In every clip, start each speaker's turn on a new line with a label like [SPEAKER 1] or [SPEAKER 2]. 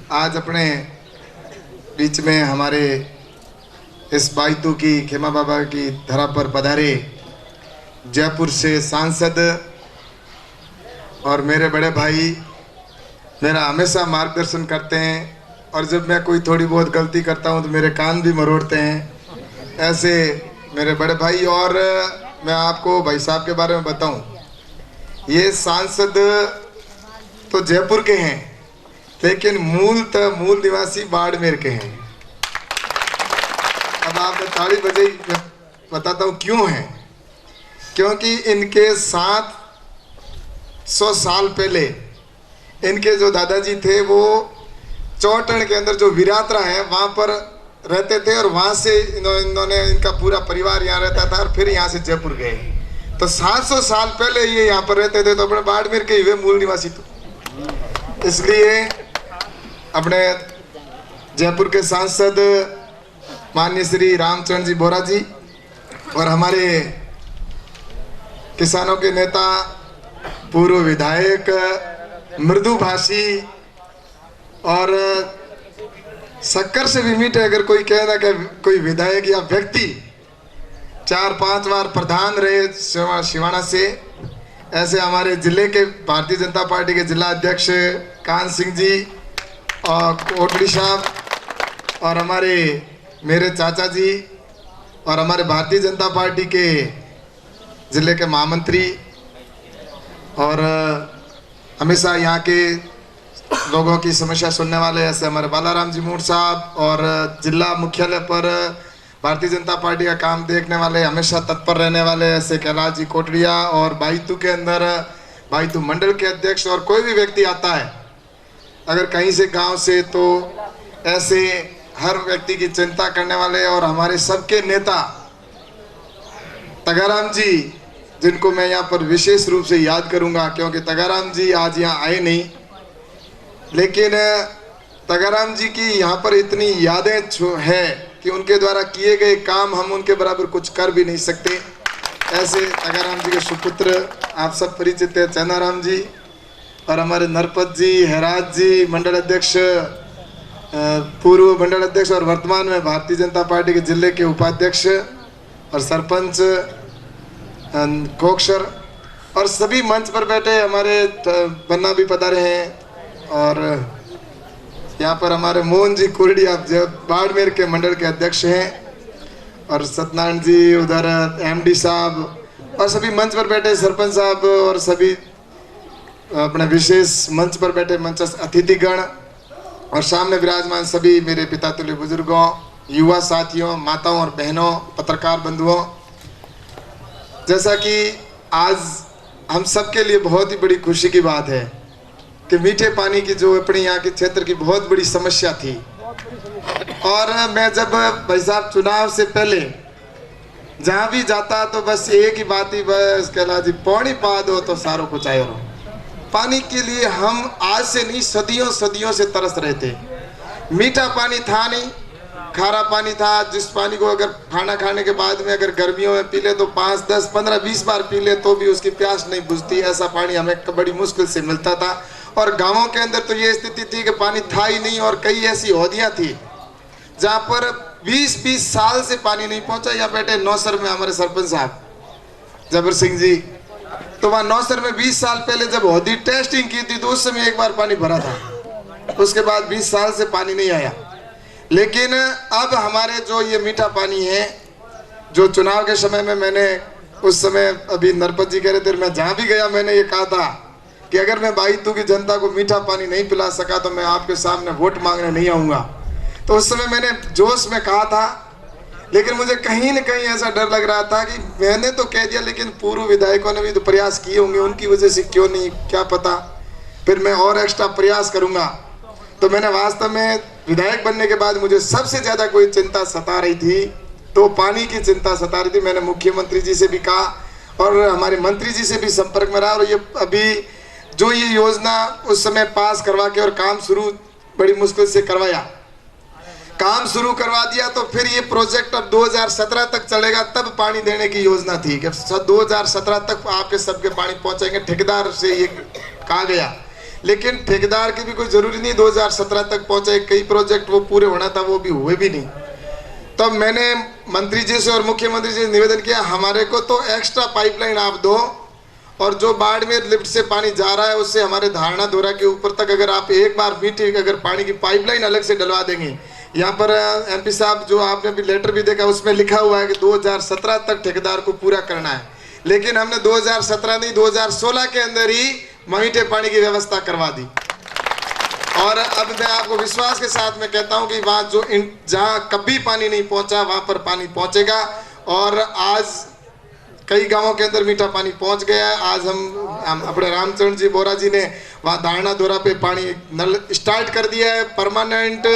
[SPEAKER 1] आज अपने बीच में हमारे इस बायतू की खेमा बाबा की धरा पर पधारे जयपुर से सांसद और मेरे बड़े भाई मेरा हमेशा मार्गदर्शन करते हैं, और जब मैं कोई थोड़ी बहुत गलती करता हूं तो मेरे कान भी मरोड़ते हैं, ऐसे मेरे बड़े भाई। और मैं आपको भाई साहब के बारे में बताऊं, ये सांसद तो जयपुर के हैं लेकिन मूल निवासी बाड़मेर के हैं। अब आप ताली बजाई, मैं बताता हूँ क्यों है। क्योंकि इनके 700 साल पहले इनके जो दादाजी थे वो चौटन के अंदर जो विरात्रा है वहाँ पर रहते थे, और वहाँ से इन्होंने इनका पूरा परिवार यहाँ रहता था, और फिर यहाँ से जयपुर गए। तो 700 साल पहले ये यहाँ पर रहते थे, तो अपने बाड़मेर के हुए मूल निवासी। तो इसलिए अपने जयपुर के सांसद माननीय श्री रामचरण जी बोरा जी और हमारे किसानों के नेता पूर्व विधायक मृदुभाषी और शक्कर से भी मीठे, अगर कोई कहे ना कि कोई विधायक या व्यक्ति 4-5 बार प्रधान रहे सिवाना से, ऐसे हमारे जिले के भारतीय जनता पार्टी के जिला अध्यक्ष कान सिंह जी और कोटड़ी साहब, और हमारे मेरे चाचा जी, और हमारे भारतीय जनता पार्टी के जिले के महामंत्री, और हमेशा यहाँ के लोगों की समस्या सुनने वाले ऐसे हमारे बालाराम जी मूड साहब, और जिला मुख्यालय पर भारतीय जनता पार्टी का काम देखने वाले हमेशा तत्पर रहने वाले ऐसे कैलाश जी कोटड़िया, और बायतू के अंदर बायतू मंडल के अध्यक्ष, और कोई भी व्यक्ति आता है अगर कहीं से गांव से, तो ऐसे हर व्यक्ति की चिंता करने वाले और हमारे सबके नेता तगाराम जी, जिनको मैं यहाँ पर विशेष रूप से याद करूँगा, क्योंकि तगाराम जी आज यहाँ आए नहीं, लेकिन तगाराम जी की यहाँ पर इतनी यादें है कि उनके द्वारा किए गए काम हम उनके बराबर कुछ कर भी नहीं सकते। ऐसे तगाराम जी के सुपुत्र आप सब परिचित है, चैनाराम जी, और हमारे नरपत जी, हैराज जी, मंडल अध्यक्ष, पूर्व मंडल अध्यक्ष और वर्तमान में भारतीय जनता पार्टी के जिले के उपाध्यक्ष और सरपंच कोक्षर, और सभी मंच पर बैठे हमारे बन्ना भी पधारे हैं, और यहाँ पर हमारे मोहन जी कुरडी, आप जब बाड़मेर के मंडल के अध्यक्ष हैं, और सत्यनारायण जी उधर एमडी साहब, और सभी मंच पर बैठे सरपंच साहब, और सभी अपने विशेष मंच पर बैठे मंचस्थ अतिथिगण, और सामने विराजमान सभी मेरे पिता तुल्य बुजुर्गों, युवा साथियों, माताओं और बहनों, पत्रकार बंधुओं। जैसा कि आज हम सबके लिए बहुत ही बड़ी खुशी की बात है कि मीठे पानी की जो अपने यहाँ के क्षेत्र की बहुत बड़ी समस्या थी, और मैं जब भाई साहब चुनाव से पहले जहाँ भी जाता तो बस एक ही बात ही, बस कहला जी पौड़ी पा दो तो सारों कुछ आयो। पानी के लिए हम आज से नहीं सदियों से तरस रहे थे। मीठा पानी था नहीं, खारा पानी था, जिस पानी को अगर खाना खाने के बाद में अगर गर्मियों में पी ले तो 5, 10, 15, 20 बार पी ले तो भी उसकी प्यास नहीं बुझती। ऐसा पानी हमें बड़ी मुश्किल से मिलता था, और गांवों के अंदर तो ये स्थिति थी कि पानी था ही नहीं, और कई ऐसी हौदियाँ थी जहाँ पर 20-20 साल से पानी नहीं पहुँचा। यहाँ बैठे नौसर में हमारे सरपंच साहब जबर सिंह जी, तो वहाँ नौसर में 20 साल पहले जब हौदी टेस्टिंग की थी तो उस समय एक बार पानी भरा था, उसके बाद 20 साल से पानी नहीं आया। लेकिन अब हमारे जो ये मीठा पानी है, जो चुनाव के समय में मैंने उस समय, अभी नरपत जी कह रहे थे, मैं जहाँ भी गया मैंने ये कहा था कि अगर मैं बायतू की जनता को मीठा पानी नहीं पिला सका तो मैं आपके सामने वोट मांगने नहीं आऊँगा। तो उस समय मैंने जोश में कहा था, लेकिन मुझे कहीं न कहीं ऐसा डर लग रहा था कि मैंने तो कह दिया, लेकिन पूर्व विधायकों ने भी तो प्रयास किए होंगे, उनकी वजह से क्यों नहीं, क्या पता फिर मैं और एक्स्ट्रा प्रयास करूँगा। तो मैंने वास्तव में विधायक बनने के बाद मुझे सबसे ज़्यादा कोई चिंता सता रही थी तो पानी की चिंता सता रही थी। मैंने मुख्यमंत्री जी से भी कहा और हमारे मंत्री जी से भी संपर्क में रहा, और ये अभी जो ये योजना उस समय पास करवा के और काम शुरू बड़ी मुश्किल से करवाया, काम शुरू करवा दिया, तो फिर ये प्रोजेक्ट अब 2017 तक चलेगा, तब पानी देने की योजना थी कि 2017 तक आपके सबके पानी पहुंचेंगे। ठेकेदार से ये कहा गया लेकिन ठेकेदार की भी कोई ज़रूरी नहीं 2017 तक पहुँचे, कई प्रोजेक्ट वो पूरे होना था वो भी हुए भी नहीं। तब मैंने मंत्री जी से और मुख्यमंत्री जी से निवेदन किया, हमारे को तो एक्स्ट्रा पाइपलाइन आप दो, और जो बाड़मेर लिफ्ट से पानी जा रहा है उससे हमारे धारणा धोरा के ऊपर तक अगर आप एक बार मीठी अगर पानी की पाइपलाइन अलग से डलवा देंगे। यहाँ पर एमपी साहब जो आपने भी लेटर भी देखा उसमें लिखा हुआ है कि 2017 तक ठेकेदार को पूरा करना है, लेकिन हमने 2017 नहीं 2016 के अंदर ही मीठे पानी की व्यवस्था करवा दी। और अब मैं आपको विश्वास के साथ में कहता हूँ कि वहाँ जो जहाँ कभी पानी नहीं पहुँचा वहाँ पर पानी पहुँचेगा, और आज कई गांवों के अंदर मीठा पानी पहुंच गया है। आज हम अपने रामचरण जी बोरा जी ने वहाँ धारणा धोरा पे पानी नल स्टार्ट कर दिया है परमानेंट,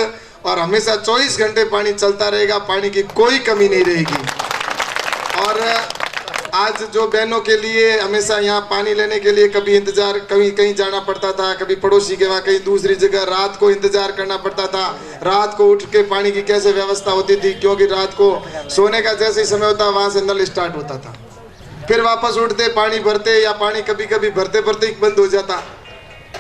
[SPEAKER 1] और हमेशा 24 घंटे पानी चलता रहेगा, पानी की कोई कमी नहीं रहेगी। और आज जो बहनों के लिए हमेशा यहाँ पानी लेने के लिए कभी इंतजार, कभी कहीं जाना पड़ता था, कभी पड़ोसी के वहाँ कहीं दूसरी जगह रात को इंतजार करना पड़ता था, रात को उठ के पानी की कैसे व्यवस्था होती थी, क्योंकि रात को सोने का जैसे ही समय होता वहाँ से नल स्टार्ट होता था, फिर वापस उठते पानी भरते, या पानी कभी कभी भरते भरते ही बंद हो जाता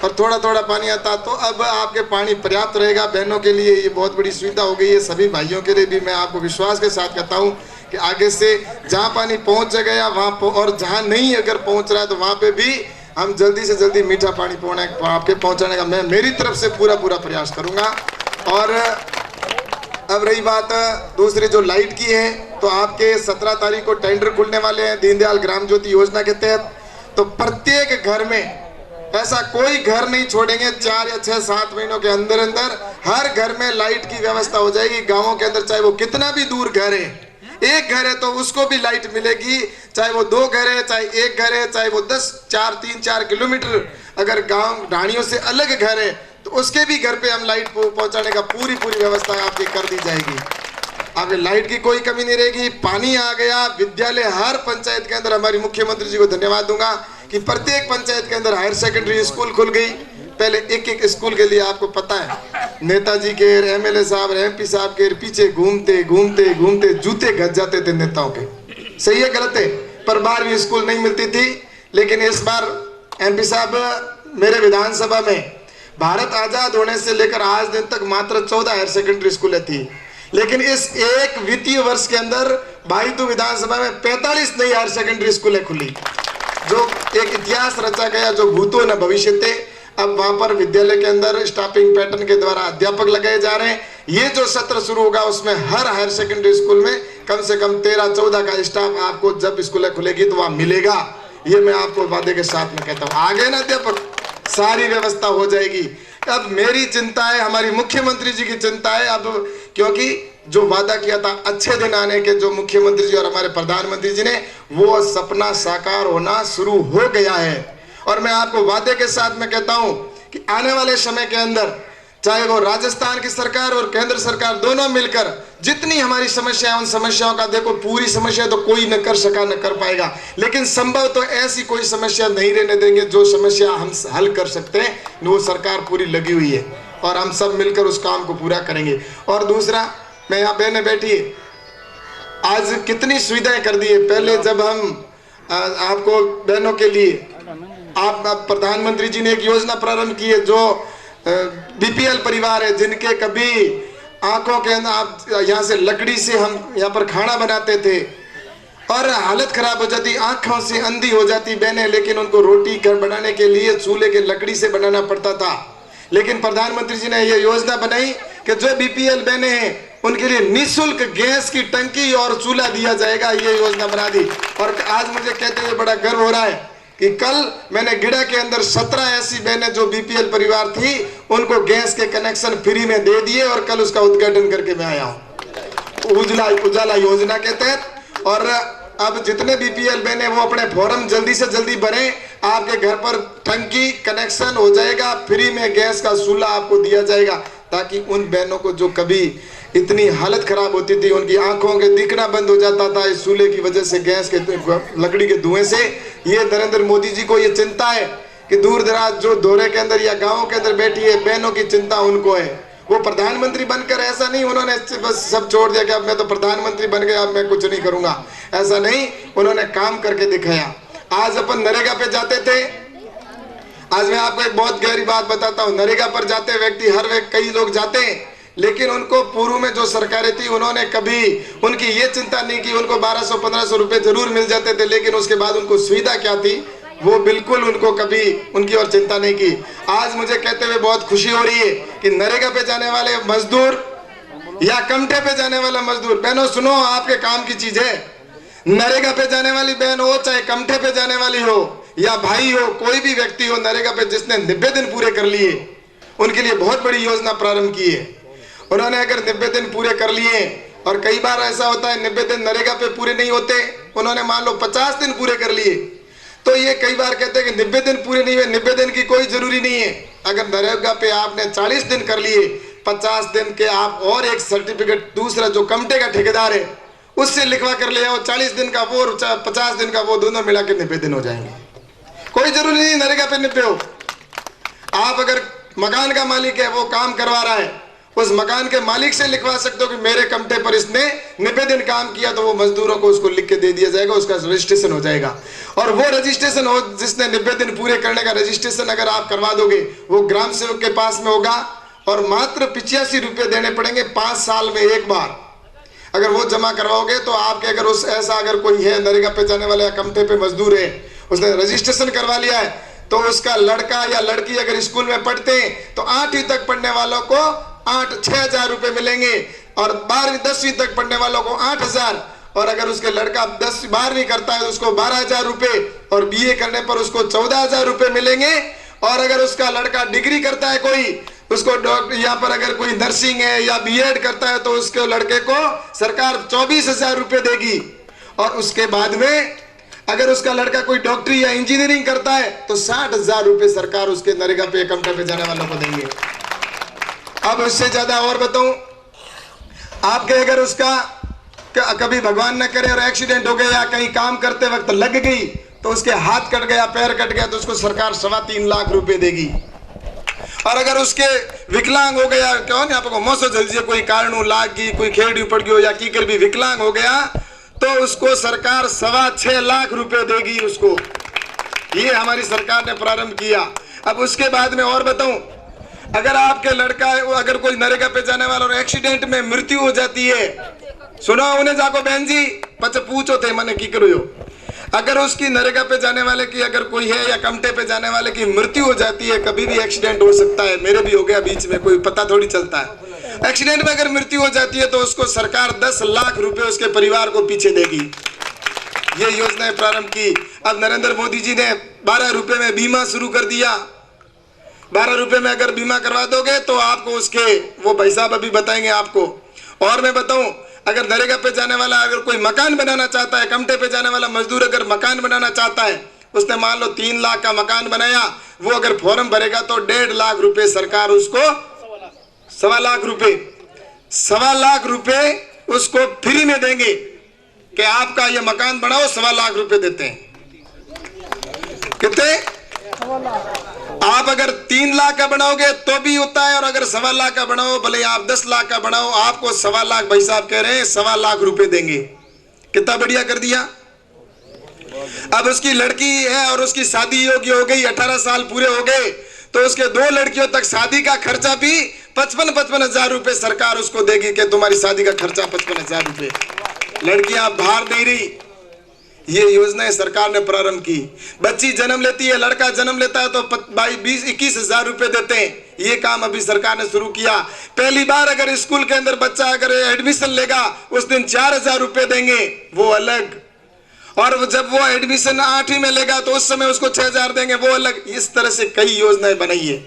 [SPEAKER 1] और थोड़ा थोड़ा पानी आता। तो अब आपके पानी पर्याप्त रहेगा। बहनों के लिए ये बहुत बड़ी सुविधा हो गई है, सभी भाइयों के लिए भी मैं आपको विश्वास के साथ कहता हूँ कि आगे से जहाँ पानी पहुँच गया वहाँ और जहाँ नहीं अगर पहुँच रहा है तो वहाँ पे भी हम जल्दी से जल्दी मीठा पानी आपके पहुँचाने का मैं मेरी तरफ से पूरा प्रयास करूँगा। और अब रही बात दूसरी जो लाइट की है, तो आपके 17 तारीख को टेंडर खुलने वाले हैं दीनदयाल ग्राम ज्योति योजना के तहत। तो प्रत्येक घर में ऐसा कोई घर नहीं छोड़ेंगे, 4 या 6 7 महीनों के अंदर अंदर हर घर में लाइट की व्यवस्था हो जाएगी। गांवों के अंदर चाहे वो कितना भी दूर घर है, एक घर है तो उसको भी लाइट मिलेगी, चाहे वो 2 घर है, चाहे 1 घर है, चाहे वो 3-4 किलोमीटर अगर गांव ढाणियों से अलग घर है तो उसके भी घर पे हम लाइट पहुंचाने का पूरी व्यवस्था आपकी कर दी जाएगी। आगे लाइट की कोई कमी नहीं रहेगी। पानी आ गया, विद्यालय हर पंचायत के अंदर, हमारी मुख्यमंत्री जी को धन्यवाद दूंगा कि प्रत्येक पंचायत के अंदर हायर सेकेंडरी स्कूल खुल गई। पहले एक स्कूल के लिए आपको पता है नेताजी के, एमएलए साहब, एमपी साहब के पीछे घूमते घूमते घूमते जूते घस जाते थे नेताओं के। सही है गलत है? पर 12वीं स्कूल नहीं मिलती थी, लेकिन इस बार एमपी साहब मेरे विधानसभा में भारत आजाद होने से लेकर आज दिन तक मात्र 14 हायर सेकेंडरी स्कूलें थी, लेकिन इस एक वित्तीय वर्ष के अंदर भाईतू विधानसभा में 45 नई हायर सेकेंडरी स्कूलें खुली, जो एक इतिहास रचा गया जो भूतो न भविष्य थे। अब वहां पर विद्यालय के अंदर स्टाफिंग पैटर्न के द्वारा अध्यापक लगाए जा रहे हैं। ये जो सत्र शुरू होगा उसमें हर हायर सेकेंडरी स्कूल में कम से कम 13-14 का स्टाफ आपको जब स्कूलें खुलेगी तो वहां मिलेगा। ये मैं आपको वादे के साथ में कहता हूँ। आगे ना अध्यापक सारी व्यवस्था हो जाएगी। अब मेरी चिंता है, हमारी मुख्यमंत्री जी की चिंता है, अब क्योंकि जो वादा किया था अच्छे दिन आने के, जो मुख्यमंत्री जी और हमारे प्रधानमंत्री जी ने, वो सपना साकार होना शुरू हो गया है। और मैं आपको वादे के साथ में कहता हूं कि आने वाले समय के अंदर चाहे वो राजस्थान की सरकार और केंद्र सरकार दोनों मिलकर जितनी हमारी समस्या है, उन समस्याओं का देखो, पूरी समस्या तो कोई न कर सका न कर पाएगा, लेकिन संभव तो ऐसी कोई समस्या नहीं रहने देंगे जो समस्या हम हल कर सकते हैं। वो सरकार पूरी लगी हुई है और हम सब मिलकर उस काम को पूरा करेंगे। और दूसरा, मैं यहाँ बहने बैठी है, आज कितनी सुविधाएं कर दी है। पहले जब हम आपको बहनों के लिए आप प्रधानमंत्री जी ने एक योजना प्रारंभ की है, जो बीपीएल परिवार है जिनके कभी आंखों के अंदर, आप यहाँ से लकड़ी से हम यहाँ पर खाना बनाते थे और हालत खराब हो जाती, आंखों से अंधी हो जाती बहनें, लेकिन उनको रोटी घर बनाने के लिए चूल्हे के लकड़ी से बनाना पड़ता था। लेकिन प्रधानमंत्री जी ने यह योजना बनाई कि जो बीपीएल बहनें हैं उनके लिए निःशुल्क गैस की टंकी और चूल्हा दिया जाएगा। ये योजना बना दी। और आज मुझे कहते हुए बड़ा गर्व हो रहा है कि कल मैंने गिड़ा के अंदर 17 ऐसी बहनें जो बीपीएल परिवार थी उनको गैस के कनेक्शन फ्री में दे दिए और कल उसका उद्घाटन करके मैं आया हूँ उजाला योजना के तहत। और अब जितने बीपीएल बहनें वो अपने फॉर्म जल्दी से जल्दी भरें, आपके घर पर टंकी कनेक्शन हो जाएगा, फ्री में गैस का चूल्हा आपको दिया जाएगा, ताकि उन बहनों को जो कभी इतनी हालत खराब होती थी, उनकी आंखों के दिखना बंद हो जाता था इस चूल्हे की वजह से, गैस के लकड़ी के धुएं से। ये नरेंद्र मोदी जी को ये चिंता है कि दूर दराज जो दौरे के अंदर या गाँव के अंदर बैठी है बहनों की चिंता उनको है। वो प्रधानमंत्री बनकर ऐसा नहीं उन्होंने बस सब छोड़ दिया कि अब मैं तो प्रधानमंत्री बन गया, अब मैं कुछ नहीं करूंगा, ऐसा नहीं, उन्होंने काम करके दिखाया। आज अपन नरेगा पे जाते थे, आज मैं आपको एक बहुत गहरी बात बताता हूँ। नरेगा पर जाते व्यक्ति, हर व्यक्ति, कई लोग जाते हैं, लेकिन उनको पूर्व में जो सरकारें थी उन्होंने कभी उनकी ये चिंता नहीं की। उनको 1200-1500 रुपए जरूर मिल जाते थे, लेकिन उसके बाद उनको सुविधा क्या थी वो बिल्कुल उनको कभी उनकी और चिंता नहीं की। आज मुझे कहते हुए बहुत खुशी हो रही है कि नरेगा पे जाने वाले मजदूर या कमठे पे जाने वाला मजदूर, बहनों सुनो, आपके काम की चीज है। नरेगा पे जाने वाली बहन हो, चाहे कमठे पे जाने वाली हो या भाई हो, कोई भी व्यक्ति हो नरेगा पे जिसने 90 दिन पूरे कर लिए, उनके लिए बहुत बड़ी योजना प्रारंभ की है। उन्होंने अगर 90 दिन पूरे कर लिए, और कई बार ऐसा होता है 90 दिन नरेगा पे पूरे नहीं होते, उन्होंने मान लो 50 दिन पूरे कर लिए, तो ये कई बार कहते हैं कि 90 दिन पूरे नहीं हुए। 90 दिन की कोई जरूरी नहीं है। अगर नरेगा पे आपने 40 दिन कर लिए, 50 दिन के आप और एक सर्टिफिकेट दूसरा जो कमटे का ठेकेदार है उससे लिखवा कर ले आओ, 40 दिन का वो, 50 दिन का वो, दोनों मिला के 90 दिन हो जाएंगे। कोई जरूरी नहीं नरेगा पे 90 हो। आप अगर मकान का मालिक है, वो काम करवा रहा है, उस मकान के मालिक से लिखवा सकते हो कि मेरे कमटे पर इसने 90 दिन काम किया, तो वो मजदूरों को उसको लिख के दे दिया जाएगा, उसका रजिस्ट्रेशन हो जाएगा। और वो रजिस्ट्रेशन हो जिसने 90 दिन पूरे करने का रजिस्ट्रेशन अगर आप करवा दोगे, वो ग्राम सेवक के पास में होगा, और मात्र 85 रुपये देने पड़ेंगे 5 साल में एक बार। अगर वो जमा करवाओगे तो आपके अगर उस ऐसा अगर कोई है नरेगा पे जाने वाला या कमठे पे मजदूर है, उसने रजिस्ट्रेशन करवा लिया है, तो उसका लड़का या लड़की अगर स्कूल में पढ़ते हैं तो 8वीं तक पढ़ने वालों को 6,000 रुपए मिलेंगे, और 12वीं 10वीं तक पढ़ने वालों को 8,000, और अगर उसके लड़का 12वीं करता है तो उसको 12,000 रुपए, और बीए करने पर उसको 14,000 रुपए मिलेंगे। और अगर उसका लड़का डिग्री करता है कोई, उसको यहाँ पर अगर कोई नर्सिंग है या बीएड करता है, तो उसके लड़के को सरकार 24,000 रुपए देगी। और उसके बाद में अगर उसका लड़का कोई डॉक्टरी या इंजीनियरिंग करता है तो 60,000 रुपए सरकार उसके नरेगा पे कमठे पे जाने वालों को देंगे। अब उससे ज्यादा और बताऊं, आपके अगर उसका कभी भगवान न करे और एक्सीडेंट हो गया या कहीं काम करते वक्त लग गई, तो उसके हाथ कट गया, पैर कट गया, तो उसको सरकार 3.25 लाख रुपए देगी। और अगर उसके विकलांग हो गया, कौन यहाँ पे मौसो जल्दी कोई कारण लाग गई, कोई खेड़ी पड़ गई या कीकर भी विकलांग हो गया, तो उसको सरकार 6.25 लाख रुपए देगी उसको। ये हमारी सरकार ने प्रारंभ किया। अब उसके बाद में और बताऊं, अगर आपके लड़का अगर कोई नरेगा पे जाने वाला और एक्सीडेंट में मृत्यु हो जाती है, सुनो उन्हें जाको बहन जी पच पूछो थे मैंने की करो, अगर उसकी नरेगा पे जाने वाले की अगर कोई है या कमटे पे जाने वाले की मृत्यु हो जाती है, कभी भी एक्सीडेंट हो सकता है, मेरे भी हो गया बीच में, कोई पता थोड़ी चलता है। एक्सीडेंट में अगर मृत्यु हो जाती है तो उसको सरकार 10 लाख रुपए उसके परिवार को पीछे देगी। ये योजनाएं प्रारंभ की। अब नरेंद्र मोदी जी ने 12 रुपए में बीमा शुरू कर दिया। 12 रुपए में अगर बीमा करवा दोगे तो आपको उसके वो भाई साहब अभी बताएंगे आपको। और मैं बताऊं, अगर नरेगा पे जाने वाला अगर कोई मकान बनाना चाहता है, कमटे पे जाने वाला मजदूर अगर मकान बनाना चाहता है, उसने मान लो 3 लाख का मकान बनाया, वो अगर फॉर्म भरेगा तो 1.5 लाख रुपए सरकार उसको 1.25 लाख रुपए 1.25 लाख रुपए उसको फ्री में देंगे कि आपका ये मकान बनाओ, 1.25 लाख रुपए देते हैं। कितने? आप अगर 3 लाख का बनाओगे तो भी होता है, और अगर 1.25 लाख का बनाओ, भले आप 10 लाख का बनाओ, आपको 1.25 लाख भाई साहब कह रहे हैं 1.25 लाख रुपए देंगे। कितना बढ़िया कर दिया। अब उसकी लड़की है और उसकी शादी योग्य हो गई, 18 साल पूरे हो गए, तो उसके 2 लड़कियों तक शादी का खर्चा भी 55 हजार रुपए सरकार उसको देगी कि तुम्हारी शादी का खर्चा 55 हजार रुपए। लड़कियां बाहर नहीं रही। ये योजनाएं सरकार ने प्रारंभ की। बच्ची जन्म लेती है, लड़का जन्म लेता है तो 20-21 हजार रुपए देते हैं। ये काम अभी सरकार ने शुरू किया। पहली बार अगर स्कूल के अंदर बच्चा अगर एडमिशन लेगा उस दिन 4,000 रुपए देंगे, वो अलग। और जब वो एडमिशन 8वीं में लेगा तो उस समय उसको 6,000 देंगे, वो अलग। इस तरह से कई योजनाएं बनाई है,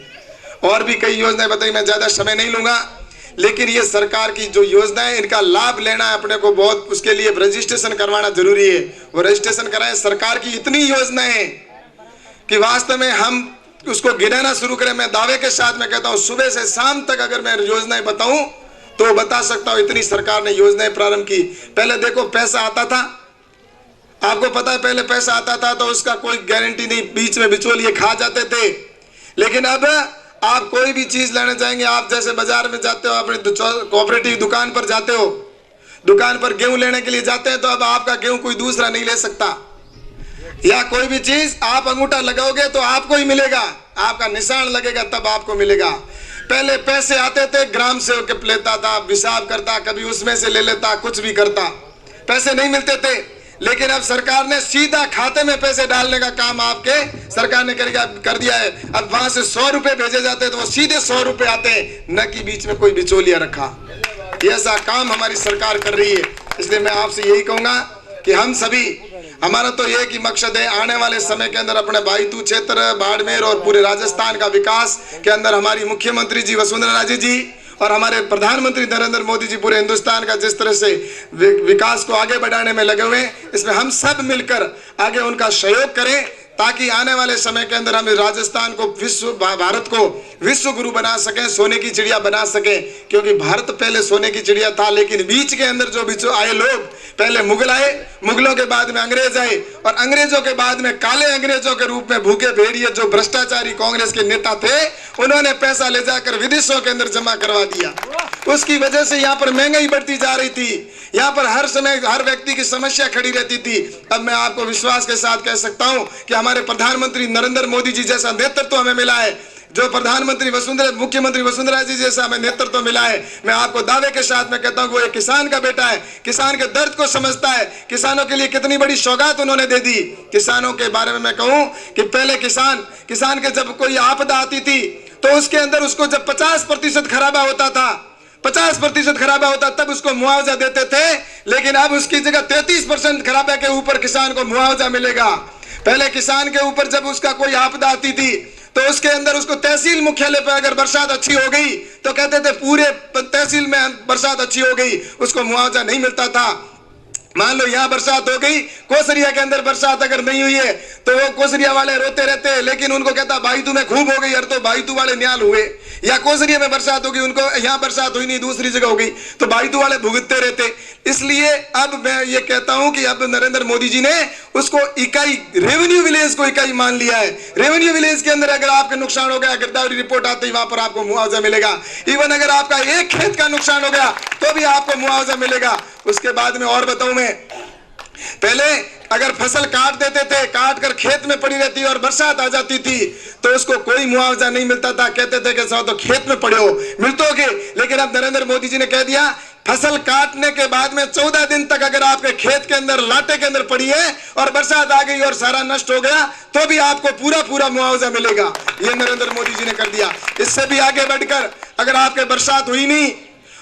[SPEAKER 1] और भी कई योजनाएं बताई, मैं ज्यादा समय नहीं लूंगा। लेकिन ये सरकार की जो योजना है, इनका लाभ लेना है अपने को बहुत, उसके लिए रजिस्ट्रेशन करवाना जरूरी है। वो रजिस्ट्रेशन कराएं। सरकार की इतनी योजनाएं हैं कि वास्तव में हम उसको गिनाना शुरू करें। मैं दावे के साथ में कहता हूं, सुबह से शाम तक अगर मैं योजनाएं बताऊं तो बता सकता हूं, इतनी सरकार ने योजनाएं प्रारंभ की। पहले देखो पैसा आता था, आपको पता है पहले पैसा आता था तो उसका कोई गारंटी नहीं, बीच में बिचौलिए खा जाते थे। लेकिन अब आप कोई भी चीज लेने जाएंगे, आप जैसे बाजार में जाते हो, अपने कोऑपरेटिव दुकान पर जाते हो, दुकान पर गेहूं लेने के लिए जाते हैं, तो अब आपका गेहूं कोई दूसरा नहीं ले सकता। या कोई भी चीज आप अंगूठा लगाओगे तो आपको ही मिलेगा। आपका निशान लगेगा तब आपको मिलेगा। पहले पैसे आते थे, ग्राम सेवक लेता था, हिसाब करता, कभी उसमें से ले लेता, कुछ भी करता, पैसे नहीं मिलते थे। लेकिन अब सरकार ने सीधा खाते में पैसे डालने का काम आपके सरकार ने कर दिया है। अब वहां से 100 रुपए भेजे जाते हैं तो वो सीधे 100 रुपए आते हैं, न कि बीच में कोई बिचौलिया रखा। ऐसा काम हमारी सरकार कर रही है। इसलिए मैं आपसे यही कहूंगा कि हम सभी, हमारा तो एक ही मकसद है, आने वाले समय के अंदर अपने बायतू क्षेत्र, बाड़मेर और पूरे राजस्थान का विकास के अंदर हमारी मुख्यमंत्री जी वसुंधरा राजे जी और हमारे प्रधानमंत्री नरेंद्र मोदी जी पूरे हिंदुस्तान का जिस तरह से विकास को आगे बढ़ाने में लगे हुए हैं, इसमें हम सब मिलकर आगे उनका सहयोग करें, ताकि आने वाले समय के अंदर हम राजस्थान को भारत को विश्व गुरु बना सकें, सोने की चिड़िया बना सकें। क्योंकि भारत पहले सोने की चिड़िया था, लेकिन बीच के अंदर जो आए लोग, पहले मुगल आए, मुगलों के बाद में अंग्रेज आए, और अंग्रेजों के बाद में काले अंग्रेजों के रूप में भूखे भेड़िए जो भ्रष्टाचारी कांग्रेस के नेता थे, उन्होंने पैसा ले जाकर विदेशों के अंदर जमा करवा दिया। उसकी वजह से यहाँ पर महंगाई बढ़ती जा रही थी, यहाँ पर हर समय हर व्यक्ति की समस्या खड़ी रहती थी। अब मैं आपको विश्वास के साथ कह सकता हूँ कि हमारे प्रधानमंत्री नरेंद्र मोदी जी जैसा नेतृत्व हमें मिला है, जो मुख्यमंत्री वसुंधरा जी जैसा हमें नेतृत्व मिला है, मैं आपको दावे के साथ में कहता हूँ वो एक किसान का बेटा है, किसान के दर्द को समझता है, किसानों के लिए कितनी बड़ी सौगात उन्होंने दे दी। किसानों के बारे में मैं कहूँ कि पहले किसान के जब कोई आपदा आती थी तो उसके अंदर उसको जब 50% खराबा होता था, 50% खराबा होता तब उसको मुआवजा देते थे, लेकिन अब उसकी जगह 33% खराबे के ऊपर किसान को मुआवजा मिलेगा। पहले किसान के ऊपर जब उसका कोई आपदा आती थी तो उसके अंदर उसको तहसील मुख्यालय पर अगर बरसात अच्छी हो गई तो कहते थे पूरे तहसील में बरसात अच्छी हो गई, उसको मुआवजा नहीं मिलता था। मान लो यहाँ बरसात हो गई, कोसरिया के अंदर बरसात अगर नहीं हुई है तो वो कोसरिया वाले रोते रहते हैं, लेकिन उनको कहता भाई तुम्हें खूब हो गई, यार तो भाई तू वाले न्याल हुए। या कोसरिया में बरसात होगी, उनको यहाँ बरसात हुई नहीं, दूसरी जगह हो गई, तो भाई तू वाले भुगतते रहते। इसलिए अब मैं ये कहता हूं कि अब नरेंद्र मोदी जी ने उसको इकाई, रेवेन्यू विलेज को इकाई मान लिया है। रेवेन्यू विलेज के अंदर अगर आपका नुकसान हो गया, गिरदावरी रिपोर्ट आती है, वहां पर आपको मुआवजा मिलेगा। इवन अगर आपका एक खेत का नुकसान हो गया तो भी आपको मुआवजा मिलेगा। उसके बाद में और बताऊं मैं, पहले अगर फसल काट देते थे, काट कर खेत में पड़ी रहती और बरसात आ जाती थी तो उसको कोई मुआवजा नहीं मिलता था, कहते थे कि तो खेत में पड़े हो, मिलतोगे। लेकिन अब नरेंद्र मोदी जी ने कह दिया फसल काटने के बाद में 14 दिन तक अगर आपके खेत के अंदर लाटे के अंदर पड़ी है और बरसात आ गई और सारा नष्ट हो गया तो भी आपको पूरा मुआवजा मिलेगा। ये नरेंद्र मोदी जी ने कर दिया। इससे भी आगे बढ़कर अगर आपके बरसात हुई नहीं,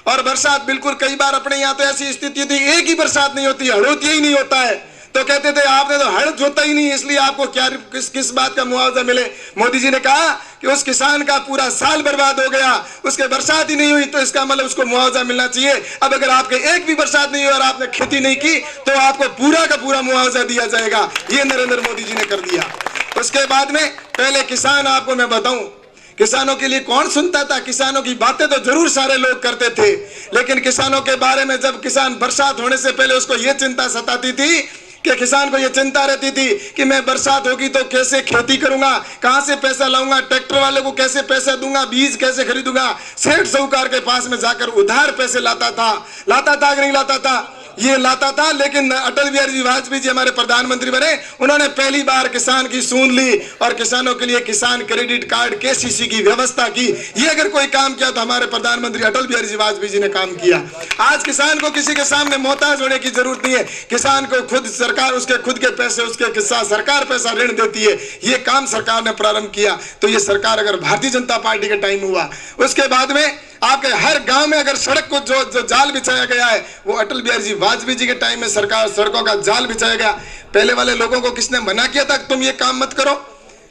[SPEAKER 1] और बरसात बिल्कुल, कई बार अपने यहाँ तो ऐसी स्थिति थी एक ही बरसात नहीं होती, हड़ोतिया ही नहीं होता है, तो कहते थे आपने तो हड़ जोता ही नहीं, इसलिए आपको क्या किस बात का मुआवजा मिले। मोदी जी ने कहा कि उस किसान का पूरा साल बर्बाद हो गया, उसके बरसात ही नहीं हुई, तो इसका मतलब उसको मुआवजा मिलना चाहिए। अब अगर आपके एक भी बरसात नहीं हुई और आपने खेती नहीं की तो आपको पूरा का पूरा मुआवजा दिया जाएगा। ये नरेंद्र मोदी जी ने कर दिया। उसके बाद में पहले किसान, आपको मैं बताऊं किसानों के लिए कौन सुनता था, किसानों की बातें तो जरूर सारे लोग करते थे, लेकिन किसानों के बारे में जब किसान बरसात होने से पहले उसको यह चिंता सताती थी कि किसान को यह चिंता रहती थी कि मैं बरसात होगी तो कैसे खेती करूंगा, कहां से पैसा लाऊंगा, ट्रैक्टर वाले को कैसे पैसा दूंगा, बीज कैसे खरीदूंगा, सेठ साहूकार के पास में जाकर उधार पैसे लाता था कि नहीं लाता था, ये लाता था। लेकिन अटल बिहारी जी वाजपेयी जी हमारे प्रधानमंत्री बने, उन्होंने पहली बार किसान की सुन ली और किसानों के लिए किसान क्रेडिट कार्ड KCC की व्यवस्था की। ये अगर कोई काम किया तो हमारे प्रधानमंत्री अटल बिहारी जी वाजपेयी जी ने काम किया। आज किसान को किसी के सामने मोहताज होने की जरूरत नहीं है, किसान को खुद सरकार, उसके खुद के पैसे, उसके सरकार पैसा ऋण देती है। ये काम सरकार ने प्रारंभ किया। तो ये सरकार अगर भारतीय जनता पार्टी के टाइम हुआ। उसके बाद में आपके हर गांव में अगर सड़क को जो जाल बिछाया गया है वो अटल बिहारी जी वाजपेयी जी के टाइम में सरकार सड़कों का जाल बिछाया गया। पहले वाले लोगों को किसने मना किया था तुम ये काम मत करो?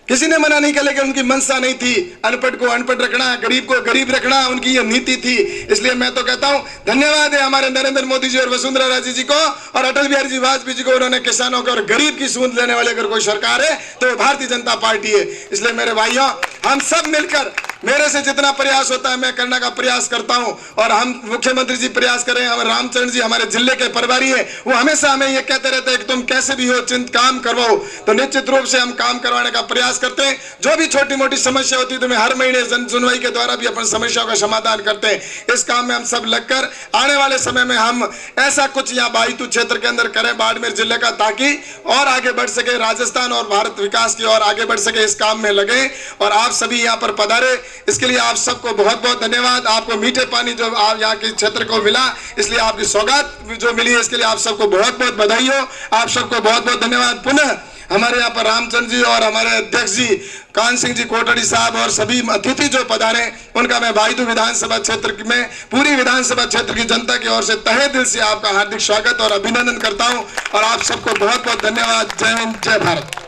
[SPEAKER 1] किसी ने मना नहीं किया, लेकिन उनकी मंशा नहीं थी। अनपढ़ को अनपढ़ रखना, गरीब को गरीब रखना, उनकी ये नीति थी। इसलिए मैं तो कहता हूं धन्यवाद है हमारे नरेंद्र मोदी जी और वसुंधरा राजे जी को और अटल बिहारी जी वाजपेयी जी को। उन्होंने किसानों को और गरीब की सूंद लेने वाले अगर कोई सरकार है तो भारतीय जनता पार्टी है। इसलिए मेरे भाइयों, हम सब मिलकर, मेरे से जितना प्रयास होता है मैं करने का प्रयास करता हूं, और हम मुख्यमंत्री जी प्रयास करें, हमारे रामचंद्र जी हमारे जिले के प्रभारी है, वो हमेशा हमें ये कहते रहते हैं कि तुम कैसे भी हो काम करवाओ। तो निश्चित रूप से हम काम करवाने का प्रयास करते हैं। जो भी छोटी मोटी समस्या होती है तो मैं हर महीने जन सुनवाई के द्वारा भी अपन समस्याओं का समाधान करते हैं। इस इस काम में हम सब लगकर आने वाले समय में हम ऐसा कुछ यहाँ बाईतू क्षेत्र के अंदर करें बाड़मेर जिले का, ताकि और आगे बढ़ सके, राजस्थान और भारत विकास की ओर आगे बढ़ सके, इस काम में लगे। और आप सभी यहाँ पर पधारे, इसके लिए आप सबको बहुत बहुत धन्यवाद। आपको मीठे पानी जो आप यहाँ के क्षेत्र को मिला, इसलिए आपकी सौगात जो मिली है, इसके लिए आप सबको बहुत बहुत बधाई हो। आप सबको बहुत बहुत धन्यवाद। पुनः हमारे यहाँ पर रामचंद्र जी और हमारे अध्यक्ष जी कान सिंह जी कोटड़ी साहब और सभी अतिथि जो पधारे, उनका मैं बाईतू विधानसभा क्षेत्र में पूरी विधानसभा क्षेत्र की जनता की ओर से तहे दिल से आपका हार्दिक स्वागत और अभिनंदन करता हूं। और आप सबको बहुत बहुत धन्यवाद। जय हिंद, जय भारत।